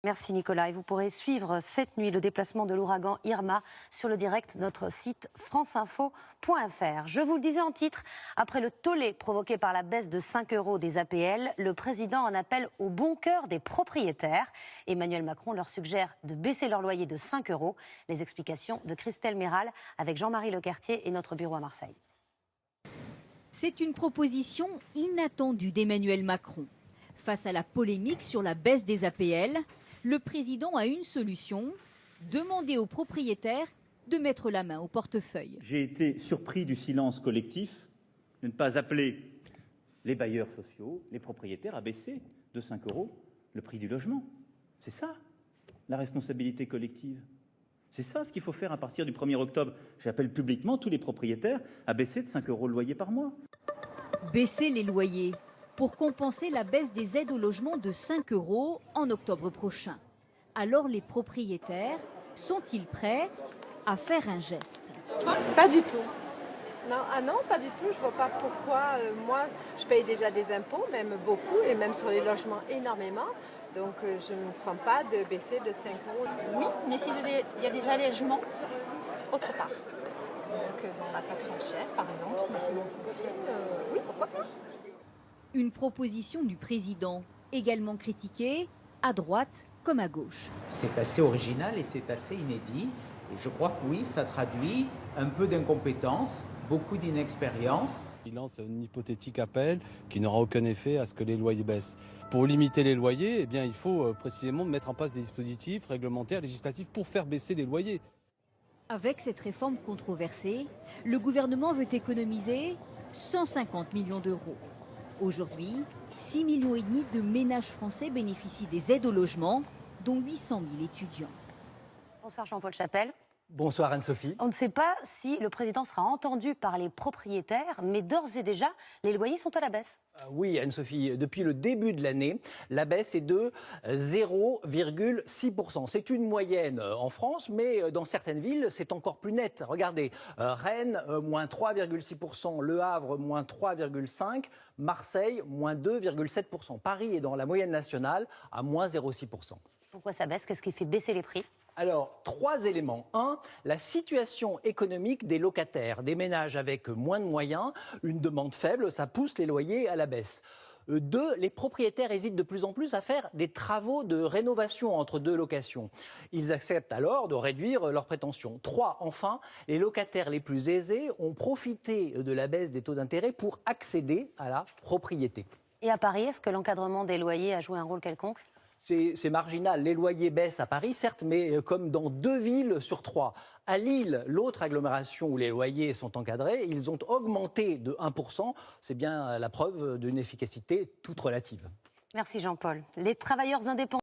Merci Nicolas. Et vous pourrez suivre cette nuit le déplacement de l'ouragan Irma sur le direct de notre site franceinfo.fr. Je vous le disais en titre, après le tollé provoqué par la baisse de 5 € des APL, le président en appelle au bon cœur des propriétaires. Emmanuel Macron leur suggère de baisser leur loyer de 5 €. Les explications de Christelle Méral avec Jean-Marie Lecartier et notre bureau à Marseille. C'est une proposition inattendue d'Emmanuel Macron. Face à la polémique sur la baisse des APL, le président a une solution, demander aux propriétaires de mettre la main au portefeuille. J'ai été surpris du silence collectif de ne pas appeler les bailleurs sociaux, les propriétaires à baisser de 5 € le prix du logement. C'est ça, la responsabilité collective. C'est ça ce qu'il faut faire à partir du 1er octobre. J'appelle publiquement tous les propriétaires à baisser de 5 € le loyer par mois. Baisser les loyers pour compenser la baisse des aides au logement de 5 € en octobre prochain. Alors les propriétaires sont-ils prêts à faire un geste? Pas du tout. Non, pas du tout. Je ne vois pas pourquoi. Moi, je paye déjà des impôts, même beaucoup, et même sur les logements énormément. Donc je ne sens pas de baisser de 5 €. Oui, mais s'il y a des allègements autre part. Donc la taxe foncière, par exemple, si c'est non foncier, oui, pourquoi pas. Une proposition du président, également critiquée, à droite comme à gauche. C'est assez original et c'est assez inédit. Et je crois que oui, ça traduit un peu d'incompétence, beaucoup d'inexpérience. Il lance un hypothétique appel qui n'aura aucun effet à ce que les loyers baissent. Pour limiter les loyers, eh bien, il faut précisément mettre en place des dispositifs réglementaires, législatifs pour faire baisser les loyers. Avec cette réforme controversée, le gouvernement veut économiser 150 millions d'euros. Aujourd'hui, 6,5 millions de ménages français bénéficient des aides au logement, dont 800 000 étudiants. Bonsoir Jean-Paul Chapelle. Bonsoir Anne-Sophie. On ne sait pas si le président sera entendu par les propriétaires, mais d'ores et déjà, les loyers sont à la baisse. Oui Anne-Sophie, depuis le début de l'année, la baisse est de 0,6%. C'est une moyenne en France, mais dans certaines villes, c'est encore plus net. Regardez, Rennes, moins 3,6%, Le Havre, moins 3,5%, Marseille, moins 2,7%. Paris est dans la moyenne nationale à moins 0,6%. Pourquoi ça baisse? Qu'est-ce qui fait baisser les prix? Alors, 3 éléments. 1, la situation économique des locataires, des ménages avec moins de moyens, une demande faible, ça pousse les loyers à la baisse. 2, les propriétaires hésitent de plus en plus à faire des travaux de rénovation entre deux locations. Ils acceptent alors de réduire leurs prétentions. 3, enfin, les locataires les plus aisés ont profité de la baisse des taux d'intérêt pour accéder à la propriété. Et à Paris, est-ce que l'encadrement des loyers a joué un rôle quelconque? C'est marginal. Les loyers baissent à Paris, certes, mais comme dans 2 villes sur 3. À Lille, l'autre agglomération où les loyers sont encadrés, ils ont augmenté de 1%. C'est bien la preuve d'une efficacité toute relative. Merci Jean-Paul. Les travailleurs indépendants